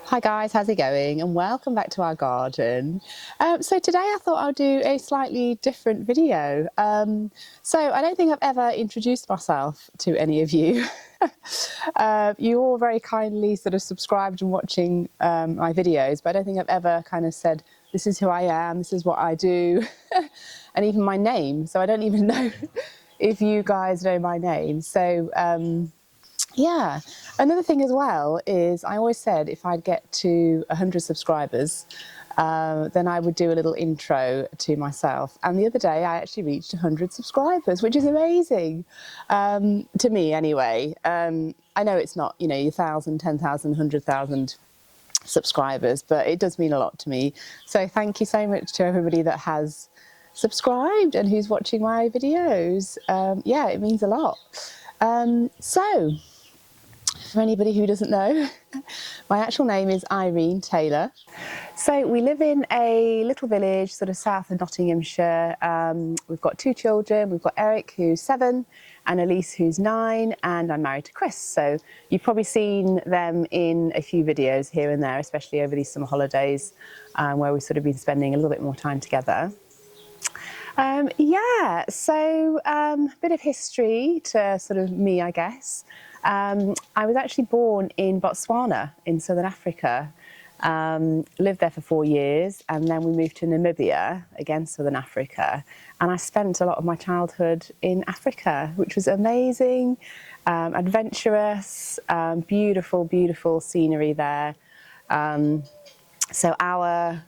Hi guys, how's it going? And welcome back to our garden. So today I thought I'll do a slightly different video. So I don't think I've ever introduced myself to any of you. You all very kindly sort of subscribed and watching my videos, but I don't think I've ever kind of said, this is who I am, this is what I do, and even my name. So I don't even know if you guys know my name. So yeah, another thing as well is I always said if I'd get to 100 subscribers, then I would do a little intro to myself. And the other day I actually reached 100 subscribers, which is amazing, to me anyway. I know it's not, you know, 1,000, 10,000, 100,000 subscribers, but it does mean a lot to me. So thank you so much to everybody that has subscribed and who's watching my videos. Yeah, it means a lot. So for anybody who doesn't know, my actual name is Irene Taylor. So we live in a little village sort of south of Nottinghamshire. We've got two children. We've got Eric, who's 7, and Elise, who's 9, and I'm married to Chris. So you've probably seen them in a few videos here and there, especially over these summer holidays, where we've sort of been spending a little bit more time together. Yeah, so a bit of history to sort of me, I guess. I was actually born in Botswana in southern Africa, lived there for 4 years, and then we moved to Namibia, again southern Africa, and I spent a lot of my childhood in Africa, which was amazing, adventurous, beautiful, beautiful scenery there. So our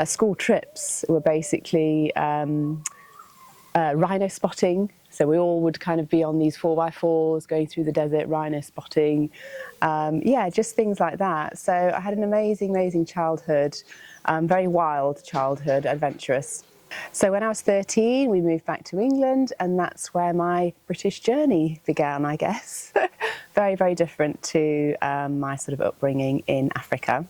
school trips were basically rhino spotting. So we all would kind of be on these 4x4s going through the desert, rhino spotting. Yeah, just things like that. So I had an amazing, amazing childhood, very wild childhood, adventurous. So when I was 13, we moved back to England, and that's where my British journey began, I guess. Very, very different to my sort of upbringing in Africa.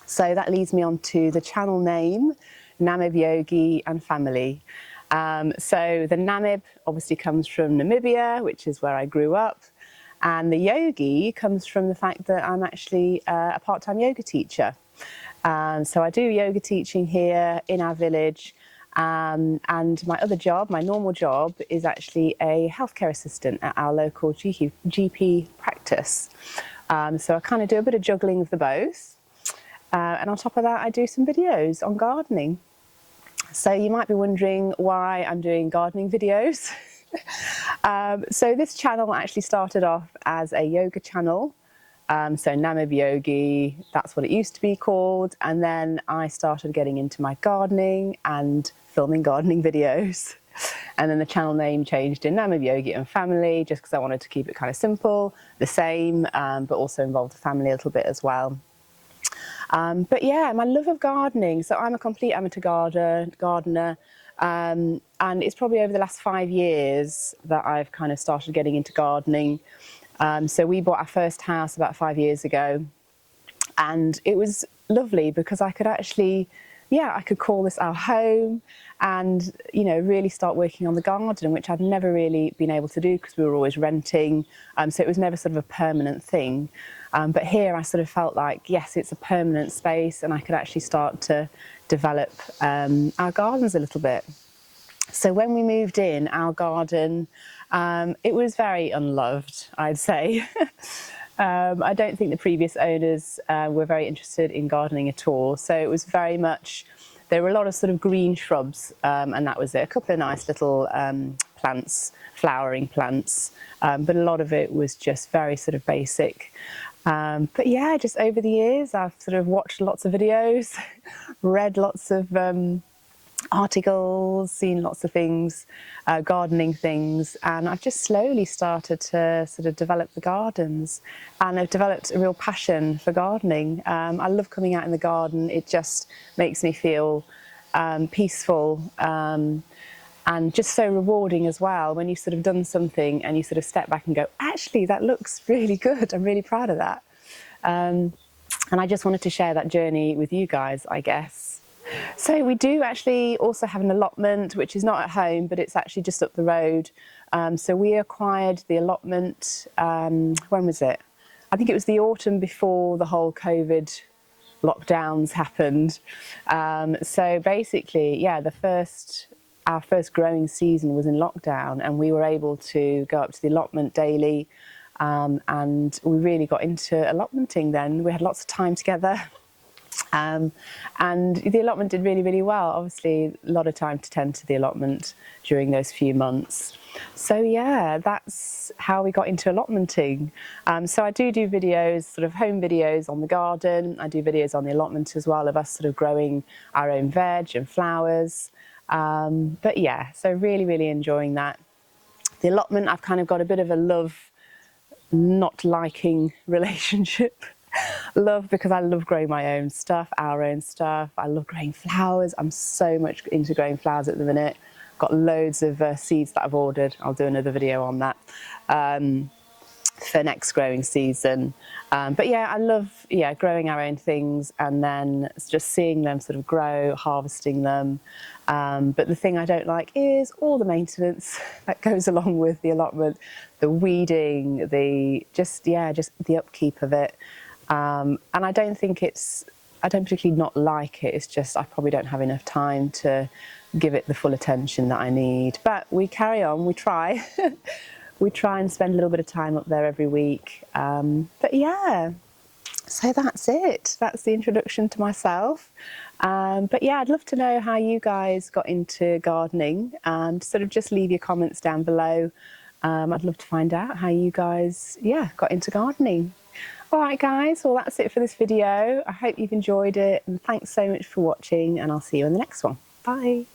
So that leads me on to the channel name, Namib Yogi and Family. So the Namib obviously comes from Namibia, which is where I grew up, and the Yogi comes from the fact that I'm actually a part-time yoga teacher. So I do yoga teaching here in our village, and my other job, my normal job, is actually a healthcare assistant at our local GP practice. So I kind of do a bit of juggling of the both. And on top of that, I do some videos on gardening. So you might be wondering why I'm doing gardening videos. So this channel actually started off as a yoga channel. So Namib Yogi, that's what it used to be called. And then I started getting into my gardening and filming gardening videos. And then the channel name changed in Namib Yogi and Family, just because I wanted to keep it kind of simple, the same, but also involve the family a little bit as well. But yeah, my love of gardening. So I'm a complete amateur gardener, and it's probably over the last 5 years that I've kind of started getting into gardening. So we bought our first house about 5 years ago, and it was lovely because I could actually, yeah, I could call this our home and, you know, really start working on the garden, which I'd never really been able to do because we were always renting. So it was never sort of a permanent thing. But here I sort of felt like, yes, it's a permanent space and I could actually start to develop our gardens a little bit. So when we moved in, our garden, it was very unloved, I'd say. I don't think the previous owners were very interested in gardening at all. So it was very much, there were a lot of sort of green shrubs, and that was it. A couple of nice little plants, flowering plants, but a lot of it was just very sort of basic. But yeah, just over the years, I've sort of watched lots of videos, read lots of articles, seen lots of things, gardening things, and I've just slowly started to sort of develop the gardens, and I've developed a real passion for gardening. I love coming out in the garden. It just makes me feel peaceful, and just so rewarding as well when you've sort of done something and you sort of step back and go, actually that looks really good, I'm really proud of that. And I just wanted to share that journey with you guys, I guess. So we do actually also have an allotment, which is not at home, but it's actually just up the road. So we acquired the allotment, when was it? I think it was the autumn before the whole COVID lockdowns happened. So basically, yeah, our first growing season was in lockdown, and we were able to go up to the allotment daily, and we really got into allotmenting then. We had lots of time together. And the allotment did really, really well. Obviously, a lot of time to tend to the allotment during those few months. So yeah, that's how we got into allotmenting. So I do videos, sort of home videos on the garden. I do videos on the allotment as well, of us sort of growing our own veg and flowers. But yeah, so really, really enjoying that. The allotment, I've kind of got a bit of a love, not liking relationship. Love, because I love growing my own stuff, our own stuff. I love growing flowers. I'm so much into growing flowers at the minute. Got loads of seeds that I've ordered. I'll do another video on that for next growing season. But yeah, I love growing our own things, and then just seeing them sort of grow, harvesting them. But the thing I don't like is all the maintenance that goes along with the allotment, the weeding, just the upkeep of it. And I don't particularly not like it. It's just I probably don't have enough time to give it the full attention that I need. But we carry on, we try. We try and spend a little bit of time up there every week. But yeah, so that's it. That's the introduction to myself. But yeah, I'd love to know how you guys got into gardening. Sort of just leave your comments down below. I'd love to find out how you guys, got into gardening. All right, guys, well, that's it for this video. I hope you've enjoyed it, and thanks so much for watching, and I'll see you in the next one. Bye.